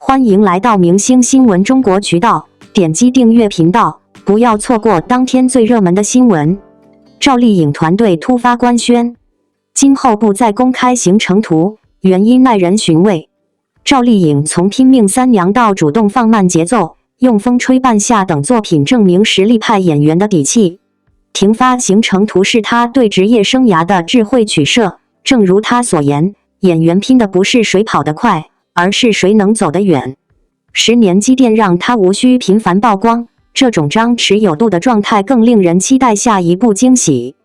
欢迎来到明星新闻中国渠道，点击订阅频道，不要错过当天最热门的新闻。赵丽颖团队突发官宣，今后不再公开行程图，原因耐人寻味。赵丽颖从拼命三娘到主动放慢节奏，用风吹半夏等作品证明实力派演员的底气。停发行程图是她对职业生涯的智慧取舍，正如她所言，演员拼的不是谁跑得快，而是谁能走得远。10年积淀让她无需频繁曝光，这种张弛有度的状态更令人期待下一步惊喜。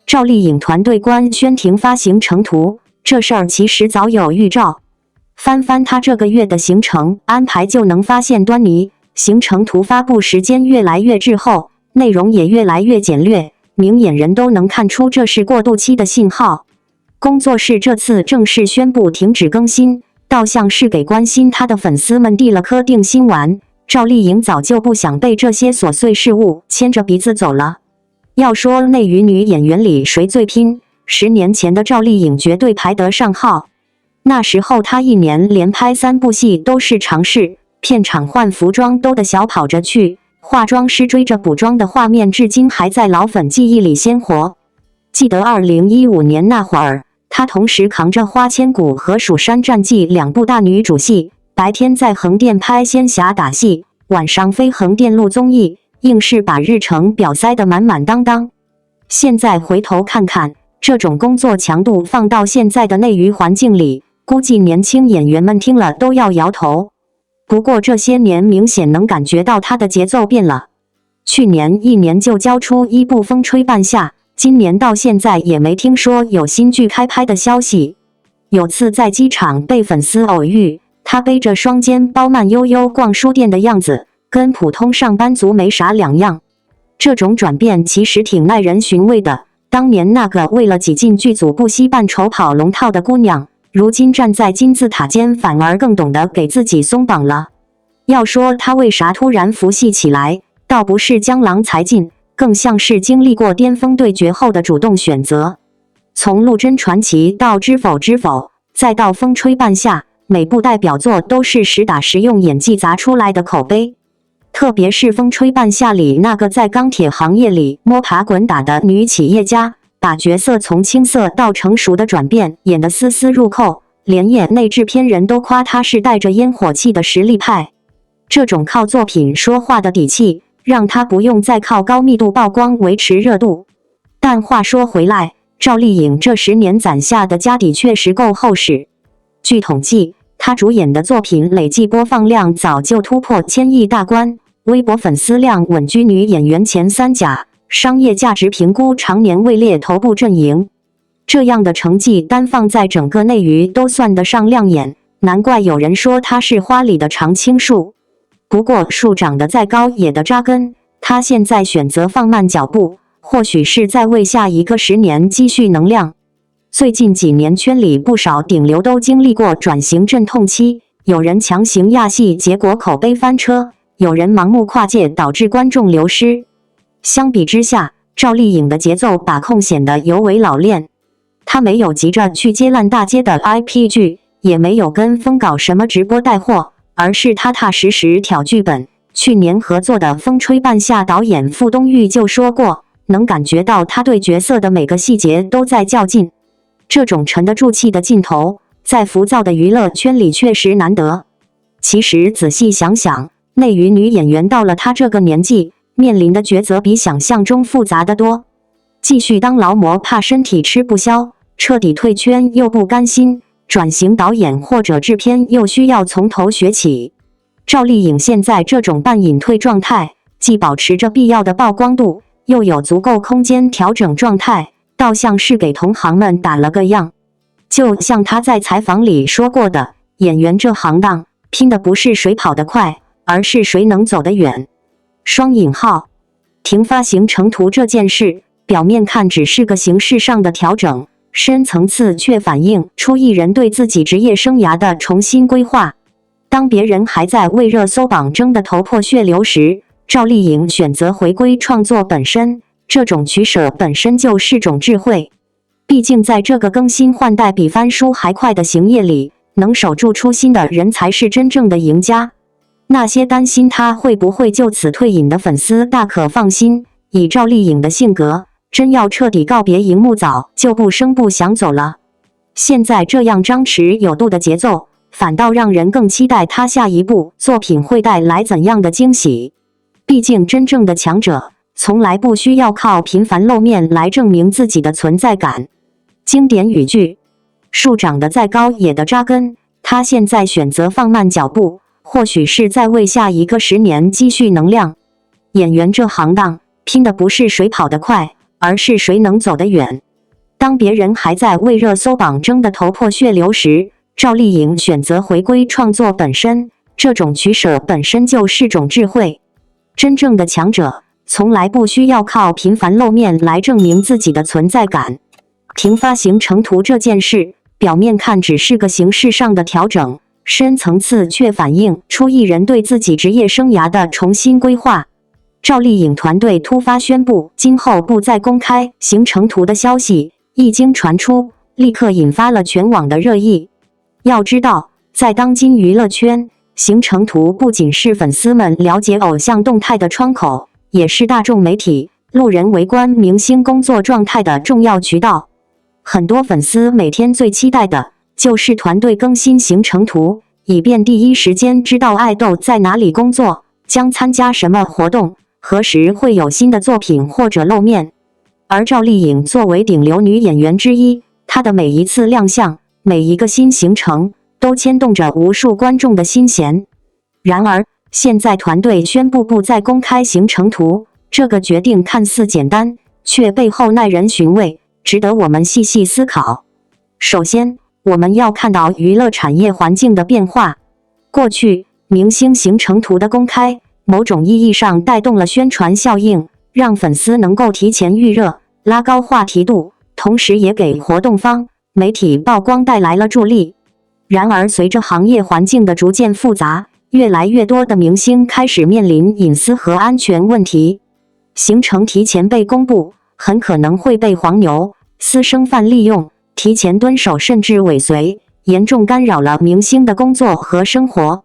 赵丽颖团队官宣停发行程图，这事儿其实早有预兆。翻她这个月的行程安排就能发现端倪，行程图发布时间越来越滞后，内容也越来越简略，明眼人都能看出这是过渡期的信号。工作室这次正式宣布停止更新，倒像是给关心她的粉丝们递了颗定心丸。赵丽颖早就不想被这些琐碎事物牵着鼻子走了。要说内娱女演员里谁最拼，10年前的赵丽颖绝对排得上号。那时候她1年连拍3部戏都是常事，片场换服装都得小跑着去，化妆师追着补妆的画面至今还在老粉记忆里鲜活。记得2015年那会儿，她同时扛着《花千骨》和《蜀山战记》2部大女主戏，白天在横店拍仙侠打戏，晚上飞横店录综艺，硬是把日程表塞得满满当当。现在回头看看，这种工作强度放到现在的内娱环境里，估计年轻演员们听了都要摇头。不过这些年明显能感觉到她的节奏变了。去年1年就交出1部《风吹半夏》，今年到现在也没听说有新剧开拍的消息。有次在机场被粉丝偶遇，她背着双肩包慢悠悠逛书店的样子，跟普通上班族没啥两样。这种转变其实挺耐人寻味的。当年那个为了挤进剧组不惜扮丑跑龙套的姑娘，如今站在金字塔尖反而更懂得给自己松绑了。要说她为啥突然佛系起来，倒不是江郎才尽，更像是经历过巅峰对决后的主动选择。从《陆贞传奇》到《知否知否》，再到《风吹半夏》，每部代表作都是实打实用演技砸出来的口碑。特别是《风吹半夏》里那个在钢铁行业里摸爬滚打的女企业家，把角色从青涩到成熟的转变演得丝丝入扣，连业内制片人都夸她是带着烟火气的实力派。这种靠作品说话的底气，让她不用再靠高密度曝光维持热度。但话说回来，赵丽颖这10年攒下的家底确实够厚实。据统计，她主演的作品累计播放量早就突破1000亿大关，微博粉丝量稳居女演员前3甲，商业价值评估常年位列头部阵营。这样的成绩单放在整个内娱都算得上亮眼，难怪有人说她是花里的常青树。不过树长得再高也得扎根，她现在选择放慢脚步，或许是在为下一个10年积蓄能量。最近几年圈里不少顶流都经历过转型阵痛期，有人强行压戏结果口碑翻车，有人盲目跨界导致观众流失。相比之下，赵丽颖的节奏把控显得尤为老练。她没有急着去接烂大街的 IP 剧，也没有跟风搞什么直播带货，而是踏踏实实挑剧本。去年合作的《风吹半夏》导演傅东育就说过，能感觉到他对角色的每个细节都在较劲。这种沉得住气的劲头，在浮躁的娱乐圈里确实难得。其实仔细想想，内娱女演员到了她这个年纪，面临的抉择比想象中复杂得多。继续当劳模怕身体吃不消，彻底退圈又不甘心，转型导演或者制片又需要从头学起。赵丽颖现在这种半隐退状态，既保持着必要的曝光度，又有足够空间调整状态，倒像是给同行们打了个样。就像她在采访里说过的，演员这行当拼的不是谁跑得快，而是谁能走得远。双引号。停发行程图这件事，表面看只是个形式上的调整，深层次却反映出艺人对自己职业生涯的重新规划。当别人还在为热搜榜争得头破血流时，赵丽颖选择回归创作本身，这种取舍本身就是种智慧。毕竟在这个更新换代比翻书还快的行业里，能守住初心的人才是真正的赢家。那些担心他会不会就此退隐的粉丝大可放心，以赵丽颖的性格，真要彻底告别荧幕早就不声不响走了。现在这样张弛有度的节奏，反倒让人更期待他下一部作品会带来怎样的惊喜。毕竟真正的强者，从来不需要靠频繁露面来证明自己的存在感。经典语句：树长得再高也得扎根，他现在选择放慢脚步，或许是在为下一个10年积蓄能量。演员这行当，拼的不是谁跑得快，而是谁能走得远。当别人还在为热搜榜争得头破血流时，赵丽颖选择回归创作本身，这种取舍本身就是种智慧。真正的强者，从来不需要靠频繁露面来证明自己的存在感。停发行成图这件事，表面看只是个形式上的调整，深层次却反映出艺人对自己职业生涯的重新规划。赵丽颖团队突发宣布今后不再公开行程图的消息，一经传出，立刻引发了全网的热议。要知道，在当今娱乐圈，行程图不仅是粉丝们了解偶像动态的窗口，也是大众媒体、路人围观明星工作状态的重要渠道。很多粉丝每天最期待的就是团队更新行程图，以便第一时间知道爱豆在哪里工作，将参加什么活动，何时会有新的作品或者露面。而赵丽颖作为顶流女演员之一，她的每一次亮相，每一个新行程，都牵动着无数观众的心弦。然而，现在团队宣布不再公开行程图，这个决定看似简单，却背后耐人寻味，值得我们细细思考。首先，我们要看到娱乐产业环境的变化。过去，明星行程图的公开，某种意义上带动了宣传效应，让粉丝能够提前预热，拉高话题度，同时也给活动方、媒体曝光带来了助力。然而，随着行业环境的逐渐复杂，越来越多的明星开始面临隐私和安全问题。行程提前被公布，很可能会被黄牛、私生饭利用，提前蹲守甚至尾随，严重干扰了明星的工作和生活。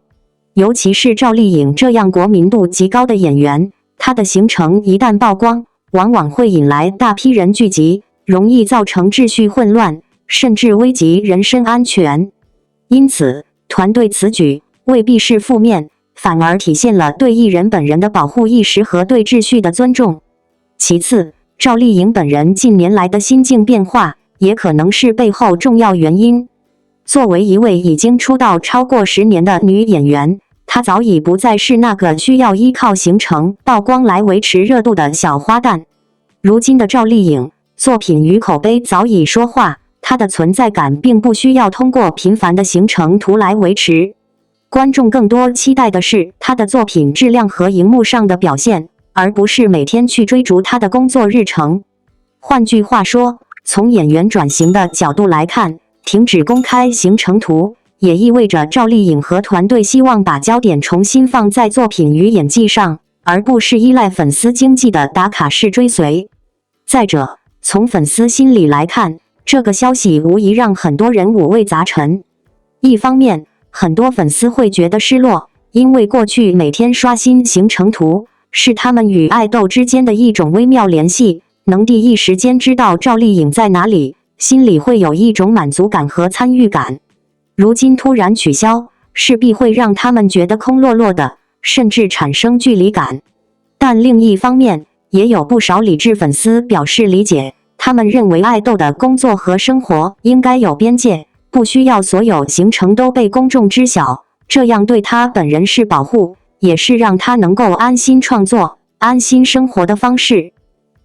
尤其是赵丽颖这样国民度极高的演员，她的行程一旦曝光，往往会引来大批人聚集，容易造成秩序混乱，甚至危及人身安全。因此，团队此举未必是负面，反而体现了对艺人本人的保护意识和对秩序的尊重。其次，赵丽颖本人近年来的心境变化，也可能是背后重要原因。作为一位已经出道超过10年的女演员，她早已不再是那个需要依靠行程曝光来维持热度的小花旦。如今的赵丽颖，作品与口碑早已说话，她的存在感并不需要通过频繁的行程图来维持。观众更多期待的是她的作品质量和荧幕上的表现，而不是每天去追逐她的工作日程。换句话说，从演员转型的角度来看，停止公开行程图，也意味着赵丽颖和团队希望把焦点重新放在作品与演技上，而不是依赖粉丝经济的打卡式追随。再者，从粉丝心理来看，这个消息无疑让很多人五味杂陈。一方面，很多粉丝会觉得失落，因为过去每天刷新行程图，是他们与爱豆之间的一种微妙联系，能第一时间知道赵丽颖在哪里，心里会有一种满足感和参与感。如今突然取消，势必会让他们觉得空落落的，甚至产生距离感。但另一方面，也有不少理智粉丝表示理解，他们认为爱豆的工作和生活应该有边界，不需要所有行程都被公众知晓，这样对他本人是保护，也是让他能够安心创作、安心生活的方式。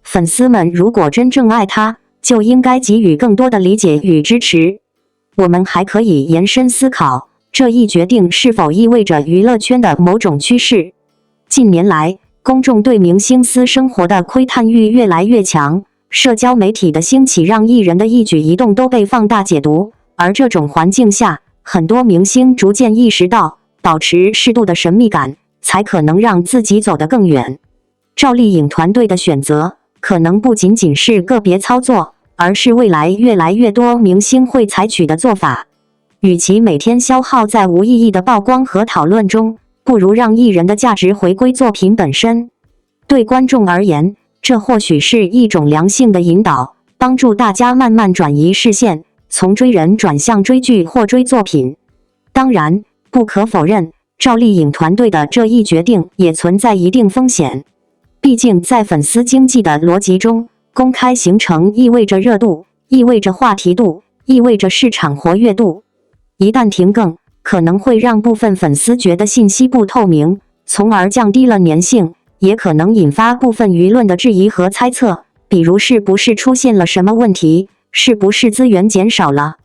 粉丝们如果真正爱他，就应该给予更多的理解与支持。我们还可以延伸思考，这一决定是否意味着娱乐圈的某种趋势。近年来，公众对明星私生活的窥探欲越来越强，社交媒体的兴起让艺人的一举一动都被放大解读，而这种环境下，很多明星逐渐意识到，保持适度的神秘感，才可能让自己走得更远。赵丽颖团队的选择，可能不仅仅是个别操作，而是未来越来越多明星会采取的做法。与其每天消耗在无意义的曝光和讨论中，不如让艺人的价值回归作品本身。对观众而言，这或许是一种良性的引导，帮助大家慢慢转移视线，从追人转向追剧或追作品。当然，不可否认，赵丽颖团队的这一决定也存在一定风险。毕竟，在粉丝经济的逻辑中，公开行程意味着热度，意味着话题度，意味着市场活跃度。一旦停更，可能会让部分粉丝觉得信息不透明，从而降低了粘性，也可能引发部分舆论的质疑和猜测，比如是不是出现了什么问题，是不是资源减少了。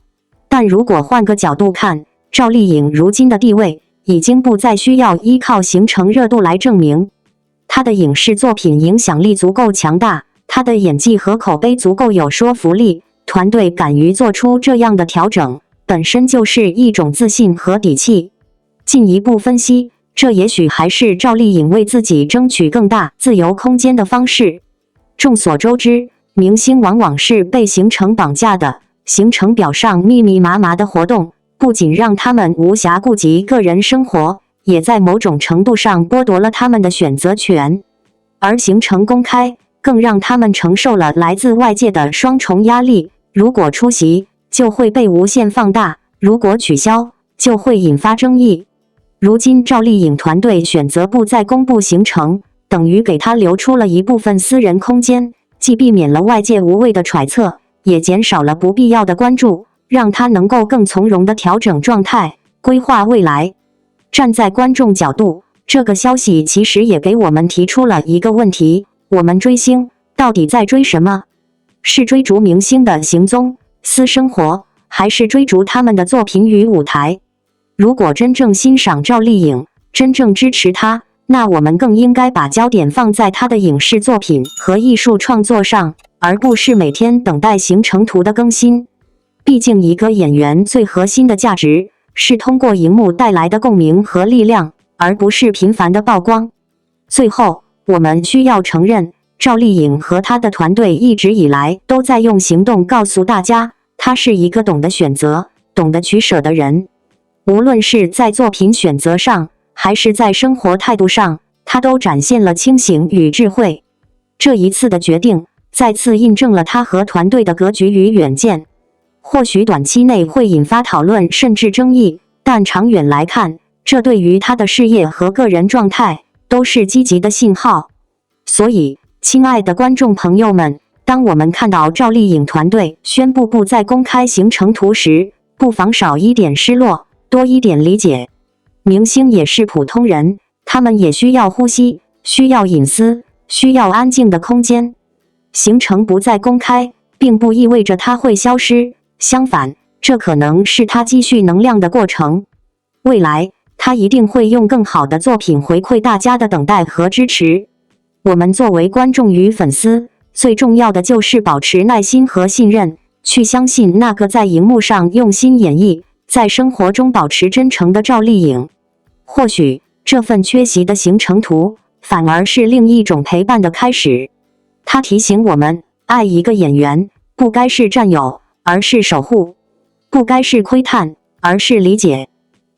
但如果换个角度看，赵丽颖如今的地位已经不再需要依靠行程热度来证明，她的影视作品影响力足够强大，她的演技和口碑足够有说服力，团队敢于做出这样的调整，本身就是一种自信和底气。进一步分析，这也许还是赵丽颖为自己争取更大自由空间的方式。众所周知，明星往往是被行程绑架的，行程表上密密麻麻的活动，不仅让他们无暇顾及个人生活，也在某种程度上剥夺了他们的选择权。而行程公开，更让他们承受了来自外界的双重压力，如果出席，就会被无限放大，如果取消，就会引发争议。如今赵丽颖团队选择不再公布行程，等于给她留出了一部分私人空间，既避免了外界无谓的揣测，也减少了不必要的关注，让她能够更从容地调整状态，规划未来。站在观众角度，这个消息其实也给我们提出了一个问题：我们追星到底在追什么？是追逐明星的行踪、私生活，还是追逐他们的作品与舞台？如果真正欣赏赵丽颖，真正支持她，那我们更应该把焦点放在她的影视作品和艺术创作上，而不是每天等待行程图的更新。毕竟一个演员最核心的价值是通过荧幕带来的共鸣和力量，而不是频繁的曝光。最后，我们需要承认，赵丽颖和她的团队一直以来都在用行动告诉大家，她是一个懂得选择、懂得取舍的人。无论是在作品选择上，还是在生活态度上，她都展现了清醒与智慧。这一次的决定，再次印证了她和团队的格局与远见。或许短期内会引发讨论甚至争议，但长远来看，这对于她的事业和个人状态都是积极的信号。所以，亲爱的观众朋友们，当我们看到赵丽颖团队宣布不再公开行程图时，不妨少一点失落，多一点理解。明星也是普通人，他们也需要呼吸，需要隐私，需要安静的空间。行程不再公开，并不意味着它会消失，相反，这可能是他积蓄能量的过程。未来，他一定会用更好的作品回馈大家的等待和支持。我们作为观众与粉丝，最重要的就是保持耐心和信任，去相信那个在荧幕上用心演绎，在生活中保持真诚的赵丽颖。或许，这份缺席的行程图，反而是另一种陪伴的开始。它提醒我们，爱一个演员，不该是占有，而是守护；不该是窥探，而是理解。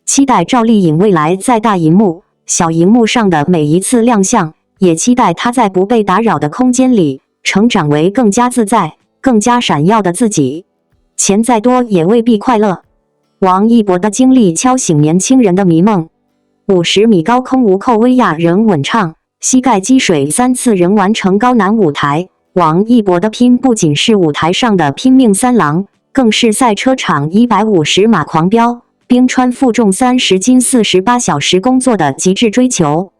期待赵丽颖未来在大荧幕、小荧幕上的每一次亮相，也期待她在不被打扰的空间里，成长为更加自在、更加闪耀的自己。钱再多也未必快乐。王一博的经历敲醒年轻人的迷梦。50米高空无扣威亚仍稳畅，膝盖积水3次仍完成高难舞台。王一博的拼不仅是舞台上的拼命三郎，更是赛车场150码狂飙，冰川负重30斤48小时工作的极致追求。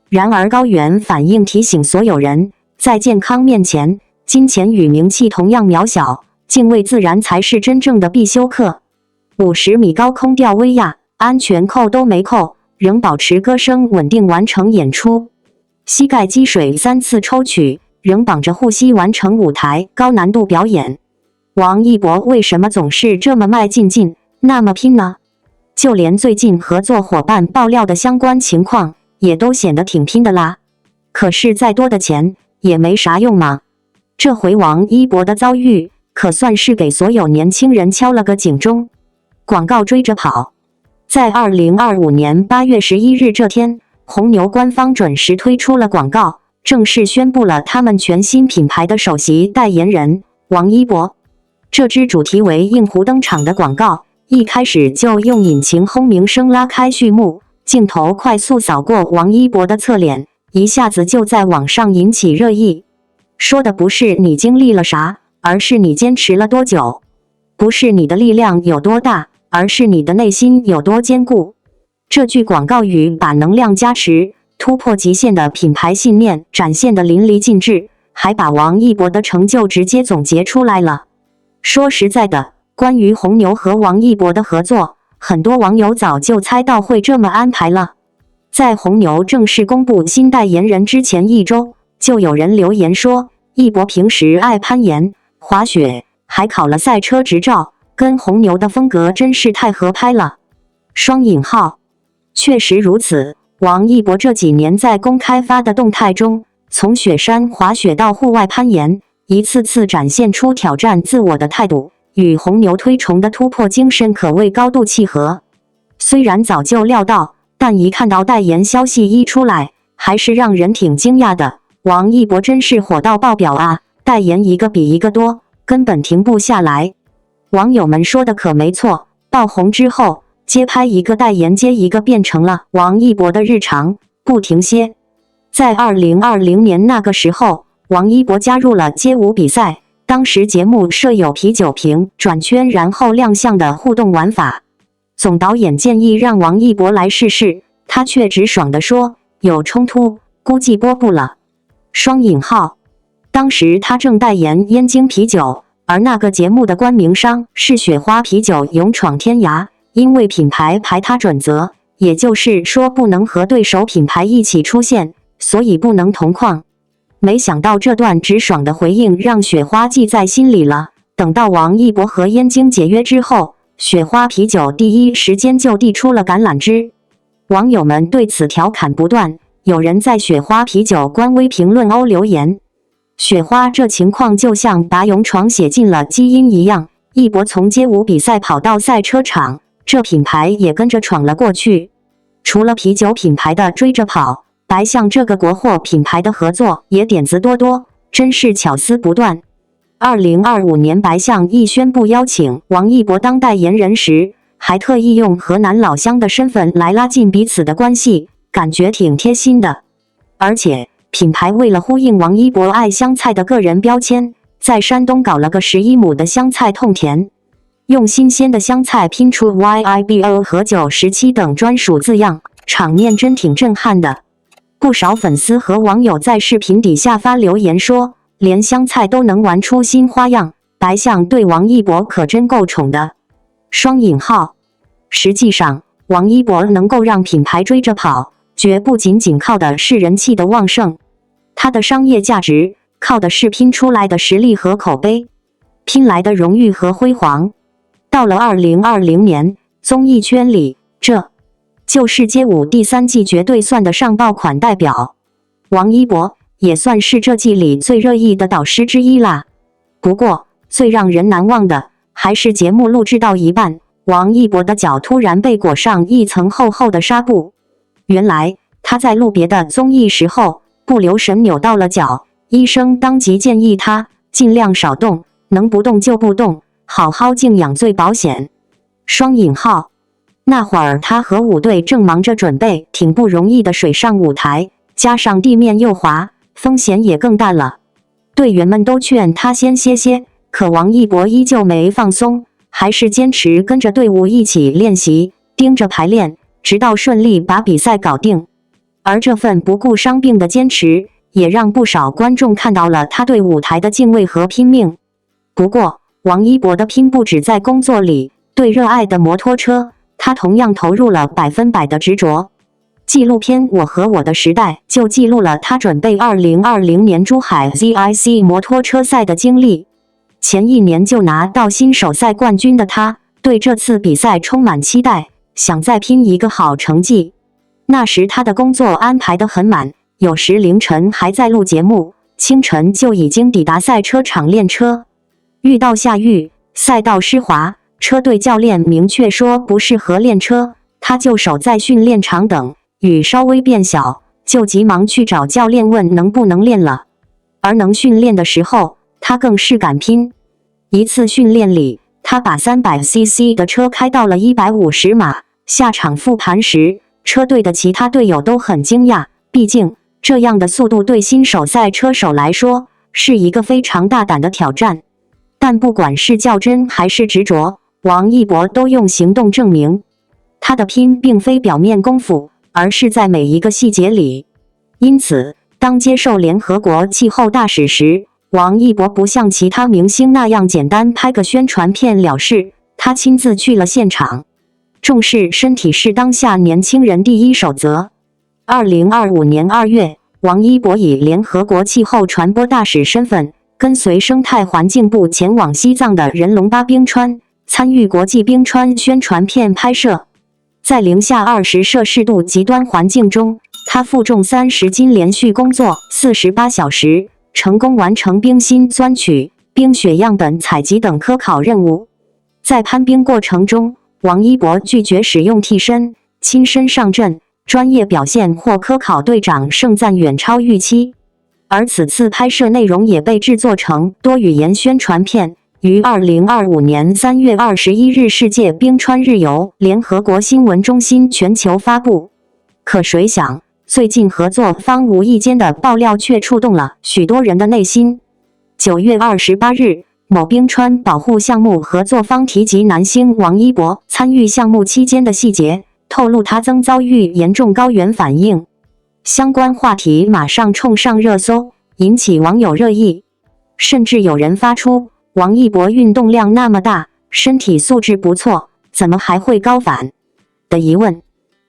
然而高原反应提醒所有人，在健康面前，金钱与名气同样渺小，敬畏自然才是真正的必修课。50米高空吊威亚，安全扣都没扣，仍保持歌声稳定完成演出。膝盖积水3次抽取，仍绑着护膝完成舞台高难度表演。王一博为什么总是这么迈进劲，那么拼呢？就连最近合作伙伴爆料的相关情况，也都显得挺拼的啦。可是再多的钱，也没啥用嘛。这回王一博的遭遇，可算是给所有年轻人敲了个警钟。广告追着跑。在2025年8月11日这天，红牛官方准时推出了广告，正式宣布了他们全新品牌的首席代言人王一博。这支主题为硬湖登场的广告，一开始就用引擎轰鸣声拉开序幕，镜头快速扫过王一博的侧脸，一下子就在网上引起热议。说的不是你经历了啥，而是你坚持了多久；不是你的力量有多大，而是你的内心有多坚固。这句广告语把能量加持、突破极限的品牌信念展现得淋漓尽致，还把王一博的成就直接总结出来了。说实在的，关于红牛和王一博的合作，很多网友早就猜到会这么安排了。在红牛正式公布新代言人之前1周，就有人留言说，一博平时爱攀岩、滑雪，还考了赛车执照，跟红牛的风格真是太合拍了。双引号，确实如此。王一博这几年在公开发的动态中，从雪山滑雪到户外攀岩，一次次展现出挑战自我的态度，与红牛推崇的突破精神可谓高度契合。虽然早就料到，但一看到代言消息一出来，还是让人挺惊讶的。王一博真是火到爆表啊，代言一个比一个多，根本停不下来。网友们说的可没错，爆红之后，接拍一个代言接一个，变成了王一博的日常，不停歇。在2020年那个时候，王一博加入了街舞比赛，当时节目设有啤酒瓶转圈然后亮相的互动玩法。总导演建议让王一博来试试，他却直爽地说，有冲突，估计播不了。双引号，当时他正代言燕京啤酒，而那个节目的冠名商是雪花啤酒勇闯天涯，因为品牌排他准则，也就是说不能和对手品牌一起出现，所以不能同框。没想到这段直爽的回应让雪花记在心里了，等到王一博和燕京解约之后，雪花啤酒第一时间就递出了橄榄枝。网友们对此调侃不断，有人在雪花啤酒官微评论留言，雪花这情况就像把勇闯写进了基因一样，一博从街舞比赛跑到赛车场，这品牌也跟着闯了过去。除了啤酒品牌的追着跑，白象这个国货品牌的合作也点子多多，真是巧思不断。2025年白象一宣布邀请王一博当代言人时，还特意用河南老乡的身份来拉近彼此的关系，感觉挺贴心的。而且品牌为了呼应王一博爱香菜的个人标签，在山东搞了个11亩的香菜痛田，用新鲜的香菜拼出 YIBO 和917等专属字样，场面真挺震撼的。不少粉丝和网友在视频底下发留言说，连香菜都能玩出新花样，白象对王一博可真够宠的。双引号，实际上王一博能够让品牌追着跑，绝不仅仅靠的是人气的旺盛，他的商业价值靠的是拼出来的实力和口碑，拼来的荣誉和辉煌。到了2020年，综艺圈里，这就是街舞第3季绝对算得上爆款代表。王一博也算是这季里最热议的导师之一啦。不过，最让人难忘的还是节目录制到一半，王一博的脚突然被裹上一层厚厚的纱布。原来，他在录别的综艺时候，不留神扭到了脚，医生当即建议他尽量少动，能不动就不动，好好静养最保险。双引号，那会儿他和舞队正忙着准备挺不容易的水上舞台，加上地面又滑，风险也更大了。队员们都劝他先歇歇，可王一博依旧没放松，还是坚持跟着队伍一起练习，盯着排练，直到顺利把比赛搞定。而这份不顾伤病的坚持，也让不少观众看到了他对舞台的敬畏和拼命。不过，王一博的拼不止在工作里，对热爱的摩托车，他同样投入了100%的执着。纪录片《我和我的时代》就记录了他准备2020年珠海 ZIC 摩托车赛的经历。前一年就拿到新手赛冠军的他，对这次比赛充满期待，想再拼一个好成绩。那时他的工作安排得很满，有时凌晨还在录节目，清晨就已经抵达赛车场练车。遇到下雨，赛道湿滑，车队教练明确说不适合练车，他就守在训练场等，雨稍微变小，就急忙去找教练问能不能练了。而能训练的时候，他更是敢拼。一次训练里，他把300cc 的车开到了150码，下场复盘时，车队的其他队友都很惊讶，毕竟这样的速度对新手赛车手来说是一个非常大胆的挑战。但不管是较真还是执着，王一博都用行动证明，他的拼并非表面功夫，而是在每一个细节里。因此，当接受联合国气候大使时，王一博不像其他明星那样简单拍个宣传片了事，他亲自去了现场。重视身体是当下年轻人第一守则。2025年2月，王一博以联合国气候传播大使身份，跟随生态环境部前往西藏的人龙巴冰川，参与国际冰川宣传片拍摄。在零下20摄氏度极端环境中，他负重30斤，连续工作48小时，成功完成冰芯钻取、冰雪样本采集等科考任务。在攀冰过程中，王一博拒绝使用替身，亲身上阵，专业表现获科考队长盛赞远超预期。而此次拍摄内容也被制作成多语言宣传片，于2025年3月21日世界冰川日由联合国新闻中心全球发布。可谁想，最近合作方无意间的爆料却触动了许多人的内心。9月28日，某冰川保护项目合作方提及男星王一博参与项目期间的细节，透露他曾遭遇严重高原反应。相关话题马上冲上热搜，引起网友热议，甚至有人发出王一博运动量那么大，身体素质不错，怎么还会高反的疑问。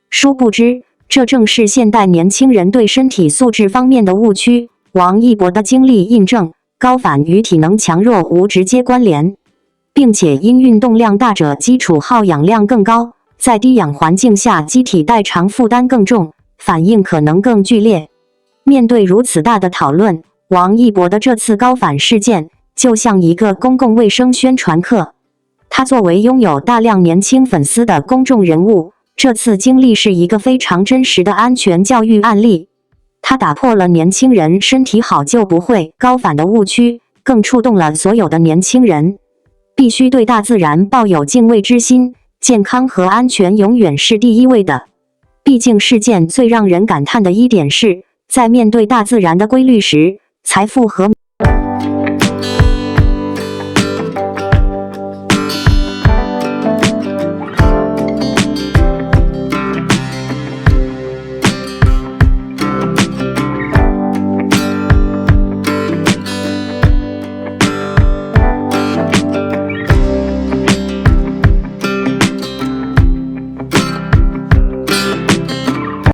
殊不知，这正是现代年轻人对身体素质方面的误区。王一博的经历印证，高反与体能强弱无直接关联，并且因运动量大者基础耗氧量更高，在低氧环境下机体代偿负担更重，反应可能更剧烈。面对如此大的讨论，王一博的这次高反事件就像一个公共卫生宣传课。他作为拥有大量年轻粉丝的公众人物，这次经历是一个非常真实的安全教育案例。他打破了年轻人身体好就不会高反的误区，更触动了所有的年轻人。必须对大自然抱有敬畏之心，健康和安全永远是第一位的。毕竟事件最让人感叹的一点是，在面对大自然的规律时，财富和